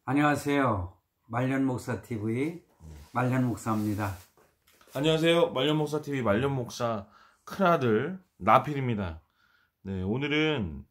안녕하세요. 말년목사TV 말년목사입니다. 안녕하세요. 말년목사TV 말년목사 큰아들 나필입니다. 네, 오늘은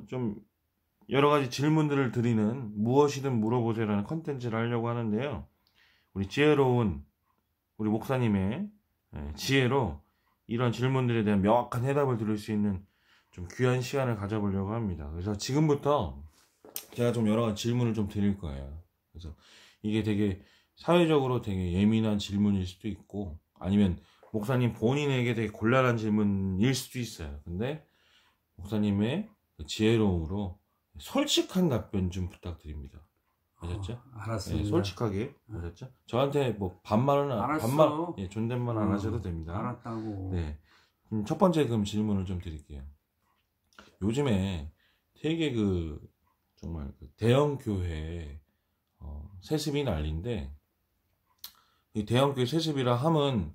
좀 여러가지 질문들을 드리는 무엇이든 물어보세요라는 컨텐츠를 하려고 하는데요. 우리 지혜로운 우리 목사님의 지혜로 이런 질문들에 대한 명확한 해답을 들을 수 있는 좀 귀한 시간을 가져보려고 합니다. 그래서 지금부터 제가 좀 여러가지 질문을 좀 드릴 거예요. 그래서 이게 되게 사회적으로 되게 예민한 질문일 수도 있고, 아니면 목사님 본인에게 되게 곤란한 질문일 수도 있어요. 근데 목사님의 지혜로움으로 솔직한 답변 좀 부탁드립니다. 아셨죠? 알았습니다. 네, 솔직하게. 아셨죠? 저한테 뭐 반말, 존댓말 안 하셔도 됩니다. 알았다고. 네. 첫 번째 그럼 질문을 좀 드릴게요. 요즘에 되게 정말 대형 교회 세습이 난리인데, 이 대형 교회 세습이라 함은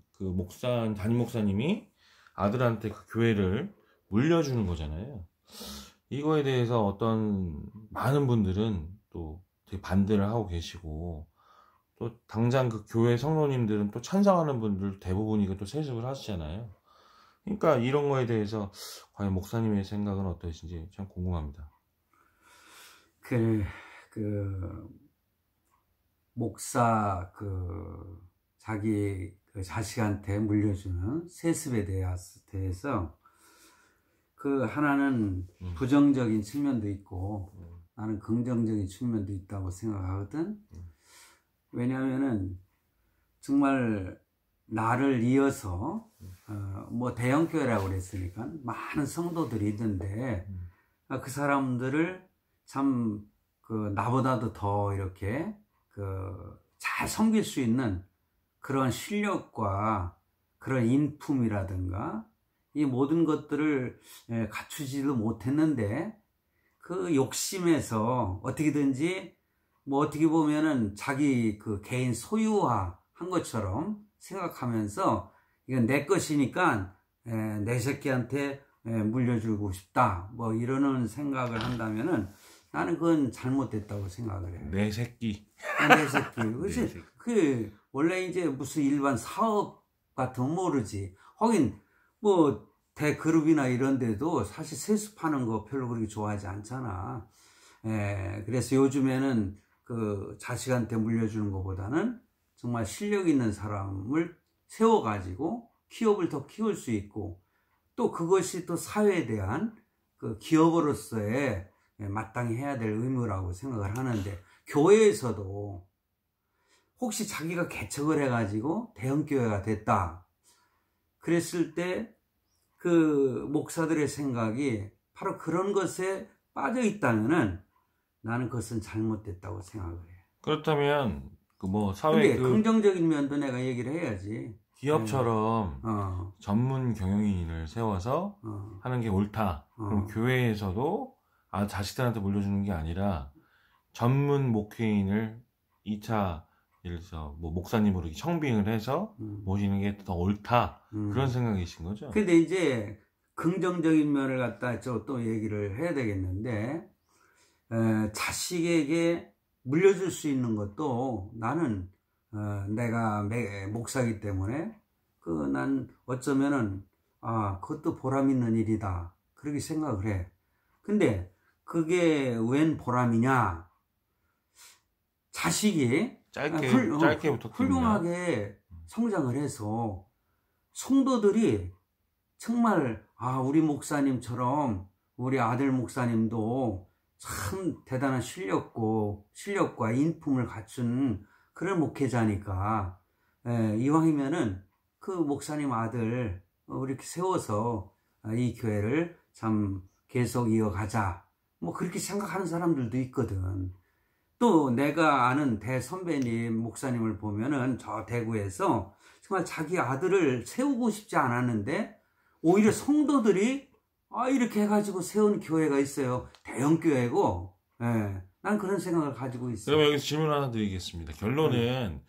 담임 목사님이 아들한테 그 교회를 물려주는 거잖아요. 이거에 대해서 어떤 많은 분들은 또 되게 반대를 하고 계시고, 또 당장 그 교회 성도님들은 또 찬성하는 분들 대부분이 또 세습을 하시잖아요. 그러니까 이런 거에 대해서 과연 목사님의 생각은 어떠신지 참 궁금합니다. 목사 자기 자식한테 물려주는 세습에 대해서 하나는 부정적인 측면도 있고 나는 긍정적인 측면도 있다고 생각하거든. 왜냐하면은 정말 나를 이어서 뭐 대형 교회라고 그랬으니까 많은 성도들이 있는데 그 사람들을 참 나보다도 더 이렇게 잘 섬길 수 있는 그런 실력과 그런 인품이라든가 이 모든 것들을 갖추지도 못했는데 그 욕심에서 어떻게든지 뭐 어떻게 보면은 자기 개인 소유화 한 것처럼 생각하면서 이건 내 것이니까 내 새끼한테 물려주고 싶다 뭐 이러는 생각을 한다면은 나는 그건 잘못됐다고 생각을 해요. 내 새끼. 내 새끼. 그치? 원래 이제 무슨 일반 사업 같은 모르지. 하긴, 뭐, 대그룹이나 이런 데도 사실 세습하는 거 별로 그렇게 좋아하지 않잖아. 그래서 요즘에는 자식한테 물려주는 것보다는 정말 실력 있는 사람을 세워가지고 기업을 더 키울 수 있고, 또 그것이 또 사회에 대한 기업으로서의 마땅히 해야 될 의무라고 생각을 하는데, 교회에서도 혹시 자기가 개척을 해가지고 대형교회가 됐다 그랬을 때 목사들의 생각이 바로 그런 것에 빠져 있다면은 나는 그것은 잘못됐다고 생각을 해. 그렇다면 사회 긍정적인 면도 내가 얘기를 해야지. 기업처럼 전문 경영인을 세워서 하는 게 옳다. 그럼 교회에서도 자식들한테 물려주는 게 아니라 전문 목회인을 2차 예를 들어서 목사님으로 이렇게 청빙을 해서 모시는 게 더 옳다. 그런 생각이신 거죠? 근데 이제 긍정적인 면을 갖다 또 얘기를 해야 되겠는데, 자식에게 물려줄 수 있는 것도 나는 내가 목사이기 때문에 난 어쩌면은 그것도 보람 있는 일이다 그렇게 생각을 해. 근데 그게 웬 보람이냐? 자식이 짧게 부탁드립니다. 훌륭하게 성장을 해서 성도들이 정말 우리 목사님처럼 우리 아들 목사님도 참 대단한 실력과 인품을 갖춘 그런 목회자니까 이왕이면은 그 목사님 아들 이렇게 세워서 이 교회를 참 계속 이어가자 뭐 그렇게 생각하는 사람들도 있거든. 또 내가 아는 대선배님 목사님을 보면은 저 대구에서 정말 자기 아들을 세우고 싶지 않았는데 오히려 성도들이 이렇게 해가지고 세운 교회가 있어요. 대형 교회고. 난 그런 생각을 가지고 있어요. 그럼 여기서 질문 하나 드리겠습니다. 결론은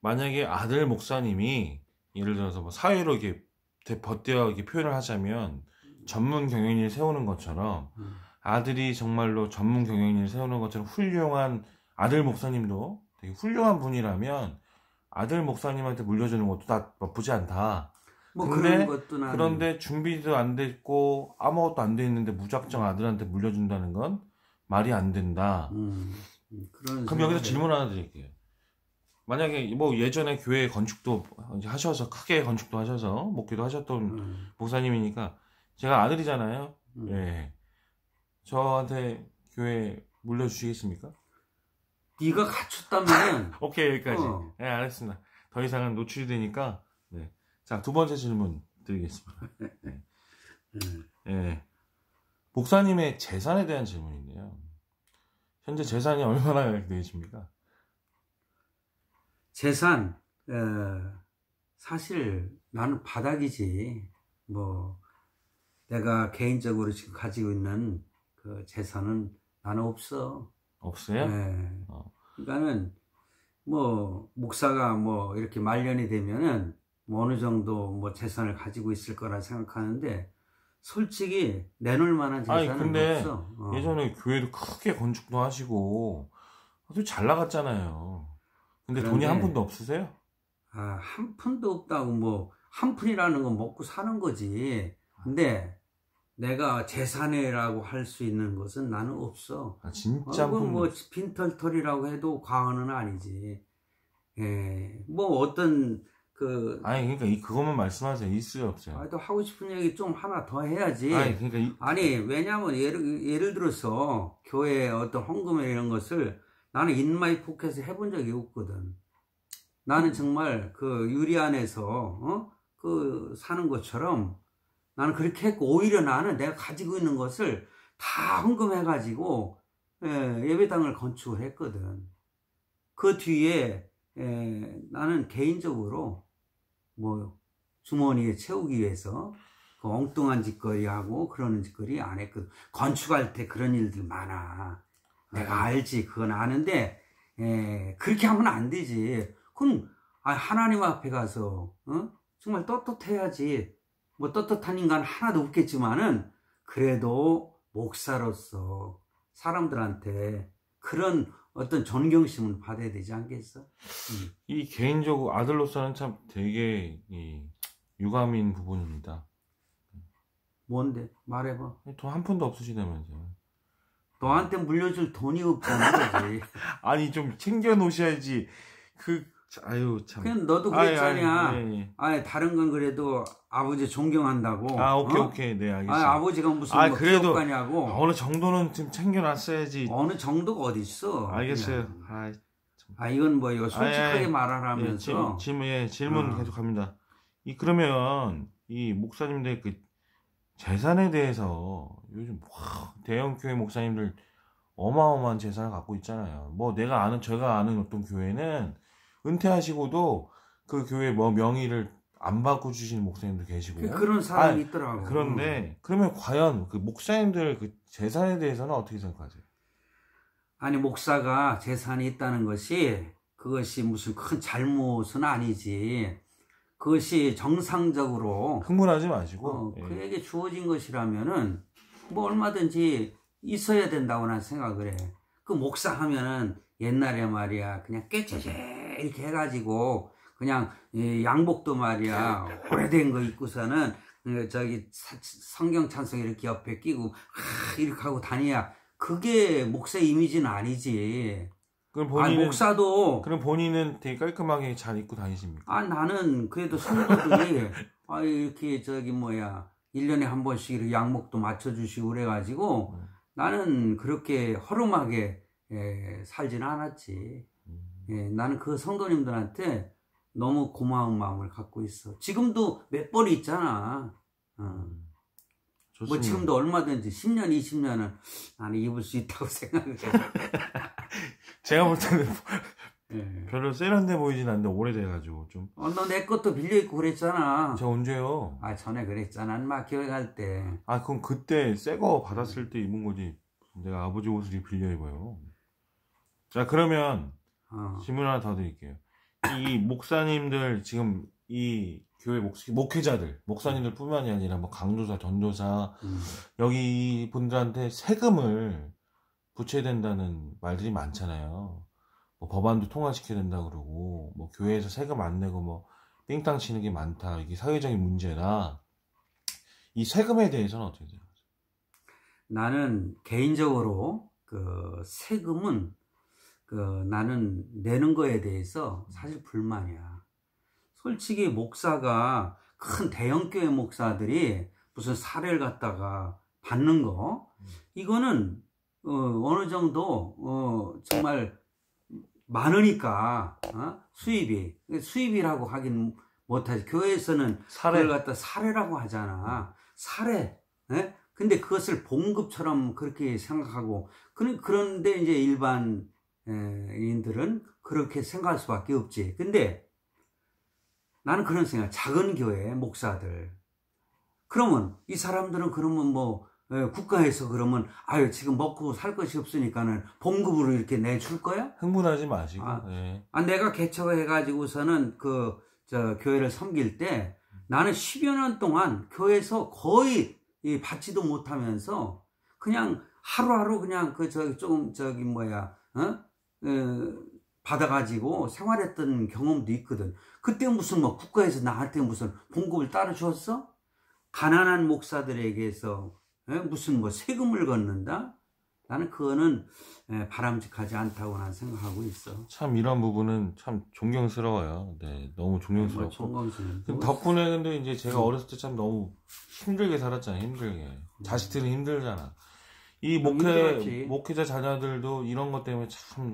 만약에 아들 목사님이 예를 들어서 사회로 이렇게 벗대어 이렇게 표현을 하자면 전문 경영인을 세우는 것처럼 아들이 정말로 전문 경영인을 세우는 것처럼 훌륭한 아들 목사님도 되게 훌륭한 분이라면 아들 목사님한테 물려주는 것도 다 나쁘지 않다. 뭐 근데, 그런 것도 나는 그런데 준비도 안 됐고 아무것도 안 돼 있는데 무작정 아들한테 물려준다는 건 말이 안 된다. 그런 그럼 여기서 생각에- 질문 하나 드릴게요. 만약에 뭐 예전에 교회 건축도 이제 하셔서 크게 건축도 하셔서 목회도 하셨던 목사님이니까 제가 아들이잖아요. 예. 저한테 교회 물려주시겠습니까? 네가 갖췄다면 오케이, 여기까지. 어. 네, 알겠습니다. 더 이상은 노출이 되니까. 네. 자, 두 번째 질문 드리겠습니다. 네. 네. 목사님의 재산에 대한 질문인데요. 현재 재산이 얼마나 되십니까? 재산 사실 나는 바닥이지. 뭐 내가 개인적으로 지금 가지고 있는 그 재산은 나는 없어. 없어요? 네. 어. 그러니까는 뭐 목사가 뭐 이렇게 말년이 되면은 뭐 어느 정도 뭐 재산을 가지고 있을 거라 생각하는데 솔직히 내놓을 만한 아니, 재산은 근데 없어. 예전에 교회도 크게 건축도 하시고 아주 잘 나갔잖아요. 근데 돈이 그런데- 한 푼도 없으세요? 한 푼도 없다고 뭐 한 푼이라는 건 먹고 사는 거지. 근데 내가 재산이라고 할 수 있는 것은 나는 없어. 아, 진짜 한 푼도 뭐 빈털털이라고 해도 과언은 아니지. 예, 뭐 어떤 그 아니, 그러니까 그것만 말씀하세요. 있어요, 없어요? 또 하고 싶은 얘기 좀 하나 더 해야지. 아니, 그러니까 아니, 왜냐면 예를 들어서 교회 어떤 헌금이나 이런 것을 나는 인마이 포켓에 해본 적이 없거든. 나는 정말 그 유리 안에서 그 사는 것처럼 나는 그렇게 했고, 오히려 나는 내가 가지고 있는 것을 다 헌금해가지고 예배당을 건축을 했거든. 그 뒤에 나는 개인적으로 뭐 주머니에 채우기 위해서 그 엉뚱한 짓거리하고 그러는 짓거리 안 했거든. 건축할 때 그런 일들 많아. 내가 알지. 그건 아는데 그렇게 하면 안 되지. 그럼 하나님 앞에 가서 정말 떳떳해야지. 뭐 떳떳한 인간 하나도 없겠지만은 그래도 목사로서 사람들한테 그런 어떤 존경심을 받아야 되지 않겠어? 이 개인적으로 아들로서는 참 되게 유감인 부분입니다. 뭔데? 말해봐. 돈 한 푼도 없으시다면서요. 너한테 물려줄 돈이 없잖아, 그지? 아니, 좀 챙겨 놓으셔야지. 아유, 참. 그냥 너도 그랬잖아. 예. 다른 건 그래도 아버지 존경한다고. 오케이. 네, 알겠어요. 아버지가 무슨 뭐 그래도 기업가냐고. 어느 정도는 좀 챙겨놨어야지. 어느 정도가 어딨어. 알겠어요. 이건 뭐, 이거 솔직하게 말하라면서. 질문 계속합니다. 그러면, 이 목사님들 그 재산에 대해서 요즘, 대형 교회 목사님들 어마어마한 재산을 갖고 있잖아요. 뭐, 제가 아는 어떤 교회는 은퇴하시고도 그 교회 뭐 명의를 안 바꿔주시는 목사님도 계시고. 그런 사람이 있더라고. 그런데, 그러면 과연 그 목사님들 그 재산에 대해서는 어떻게 생각하세요? 아니, 목사가 재산이 있다는 그것이 무슨 큰 잘못은 아니지. 그것이 정상적으로 흥분하지 마시고. 그에게 주어진 것이라면은 뭐 얼마든지 있어야 된다고 난 생각을 해. 그 목사 하면은 옛날에 말이야 그냥 깨째제 이렇게 해가지고 그냥 양복도 말이야 오래된 거 입고서는 성경 찬송 이렇게 옆에 끼고 이렇게 하고 다녀야 그게 목사 이미지는 아니지. 목사도. 그럼 본인은 되게 깔끔하게 잘 입고 다니십니까? 나는 그래도 성도들이 이렇게 1년에 한 번씩 이렇게 양복도 맞춰주시고 그래가지고 나는 그렇게 허름하게 살지는 않았지. 나는 그 성도님들한테 너무 고마운 마음을 갖고 있어. 지금도 몇 벌이 있잖아. 뭐 지금도 얼마든지 10년, 20년은 나는 입을 수 있다고 생각해. 제가 볼 때는 별로 세련돼 보이진 않는데 오래돼가지고 좀. 너 내 것도 빌려 입고 그랬잖아. 제가 언제요? 전에 그랬잖아. 막 교회 갈 때. 그럼 그때 새 거 받았을 때 입은 거지. 내가 아버지 옷을 빌려 입어요. 자, 그러면 질문 하나 더 드릴게요. 이 목사님들 지금 이 교회 목사님들 뿐만이 아니라 뭐 강도사, 전도사 여기 분들한테 세금을 붙여야 된다는 말들이 많잖아요. 뭐 법안도 통과시켜야 된다 그러고 뭐 교회에서 세금 안 내고 뭐 삥땅 치는 게 많다. 이게 사회적인 문제나 이 세금에 대해서는 어떻게 생각하세요? 나는 개인적으로 그 세금은 나는 내는 거에 대해서 사실 불만이야. 솔직히 목사가 큰 대형교회 목사들이 무슨 사례를 갖다가 받는 거 이거는 어느 정도 정말 많으니까 수입이라고 하긴 못하지. 교회에서는 사례. 그걸 갖다 사례라고 하잖아. 사례. 예? 근데 그것을 봉급처럼 그렇게 생각하고 그런데 이제 일반인들은 그렇게 생각할 수밖에 없지. 근데 나는 그런 생각. 작은 교회 목사들. 그러면 이 사람들은 그러면 뭐 국가에서 그러면 지금 먹고 살 것이 없으니까는 봉급으로 이렇게 내줄 거야? 흥분하지 마시고. 예. 내가 개척해가지고서는 교회를 섬길 때 나는 10여 년 동안 교회에서 거의 받지도 못하면서 그냥 하루하루 그냥 받아가지고 생활했던 경험도 있거든. 그때 무슨 뭐 국가에서 나한테 무슨 봉급을 따로 줬어? 가난한 목사들에게서 무슨 뭐 세금을 걷는다? 나는 그거는 바람직하지 않다고 난 생각하고 있어. 참 이런 부분은 참 존경스러워요. 네, 너무 존경스럽고. 덕분에 근데 이제 제가 어렸을 때 참 너무 힘들게 살았잖아요. 힘들게. 자식들은 힘들잖아. 이 목회자 자녀들도 이런 것 때문에 참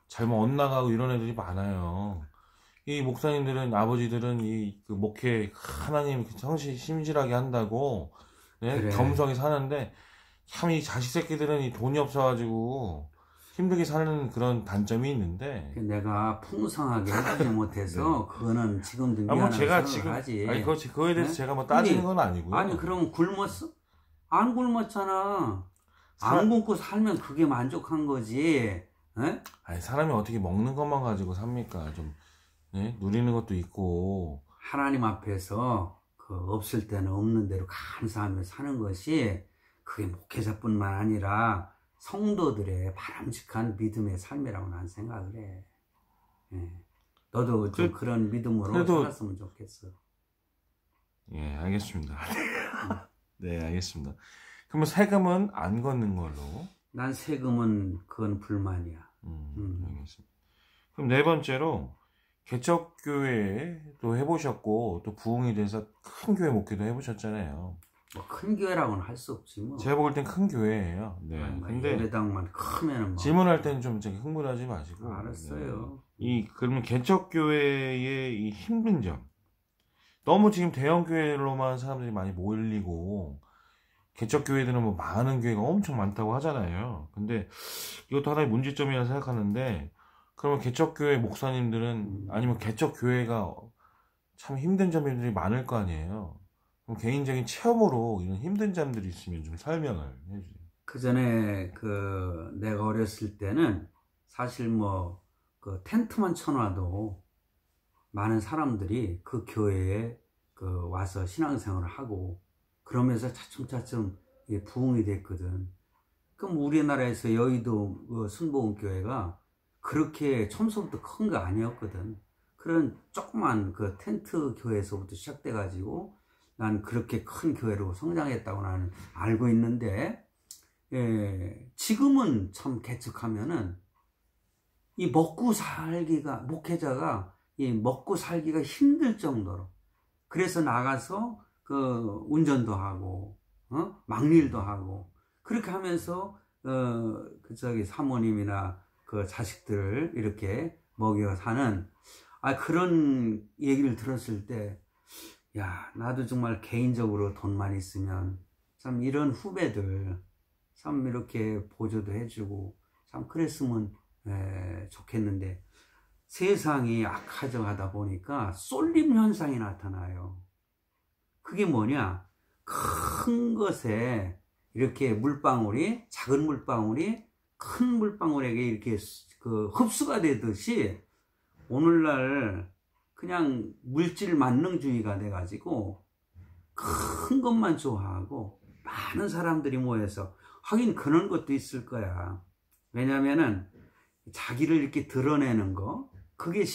잘못 엇나가고 이런 애들이 많아요. 이 목사님들은, 아버지들은 목회 하나님 성실하게 한다고 네? 그래. 겸손히 사는데 참 이 자식 새끼들은 이 돈이 없어가지고 힘들게 사는 그런 단점이 있는데 내가 풍성하게 해주지 못해서 네. 그거는 지금도 미안해서 제가 지금 하지. 그거에 대해서 네? 제가 뭐 따지는 건 아니고요. 그럼 굶었어? 안 굶었잖아. 안 굶고 살면 그게 만족한 거지. 네? 사람이 어떻게 먹는 것만 가지고 삽니까? 좀 네? 누리는 것도 있고 하나님 앞에서 없을 때는 없는 대로 감사하며 사는 것이 그게 목회자뿐만 아니라 성도들의 바람직한 믿음의 삶이라고 난 생각을 해. 예. 너도 좀 그런 믿음으로 살았으면 좋겠어. 예, 알겠습니다. 네, 알겠습니다. 그러면 세금은 안 걷는 걸로? 난 세금은 그건 불만이야. 알겠습니다. 그럼 네 번째로 개척교회도 해보셨고 또 부흥에 대해서 큰 교회 목회도 해보셨잖아요. 뭐 큰 교회라고는 할 수 없지 뭐. 제가 볼 땐 큰 교회예요. 네. 근데 예배당만 크면은 뭐. 질문할 때는 좀 흥분하지 마시고. 알았어요. 네. 그러면 개척교회의 이 힘든 점. 너무 지금 대형 교회로만 사람들이 많이 몰리고 개척교회들은 뭐 많은 교회가 엄청 많다고 하잖아요. 근데 이것도 하나의 문제점이라 생각하는데. 그러면 개척교회 목사님들은 아니면 개척교회가 참 힘든 점들이 많을 거 아니에요. 그럼 개인적인 체험으로 이런 힘든 점들이 있으면 좀 설명을 해주세요. 그 전에 내가 어렸을 때는 사실 텐트만 쳐놔도 많은 사람들이 그 교회에 와서 신앙생활을 하고 그러면서 차츰차츰 부흥이 됐거든. 그럼 우리나라에서 여의도 순복음교회가 그렇게 처음부터 큰 거 아니었거든. 그런 조그만 텐트 교회에서부터 시작돼가지고 난 그렇게 큰 교회로 성장했다고 나는 알고 있는데, 지금은 참 개척하면은 이 목회자가 이 먹고 살기가 힘들 정도로 그래서 나가서 운전도 하고, 막일도 하고 그렇게 하면서 사모님이나 자식들을 이렇게 먹여 사는 그런 얘기를 들었을 때 나도 정말 개인적으로 돈만 있으면 참 이런 후배들 참 이렇게 보조도 해주고 참 그랬으면 좋겠는데 세상이 악화져가다 보니까 쏠림 현상이 나타나요. 그게 뭐냐? 큰 것에 이렇게 작은 물방울이 큰 물방울에게 이렇게 흡수가 되듯이 오늘날 그냥 물질 만능주의가 돼가지고 큰 것만 좋아하고 많은 사람들이 모여서 하긴 그런 것도 있을 거야. 왜냐면은 자기를 이렇게 드러내는 거, 그게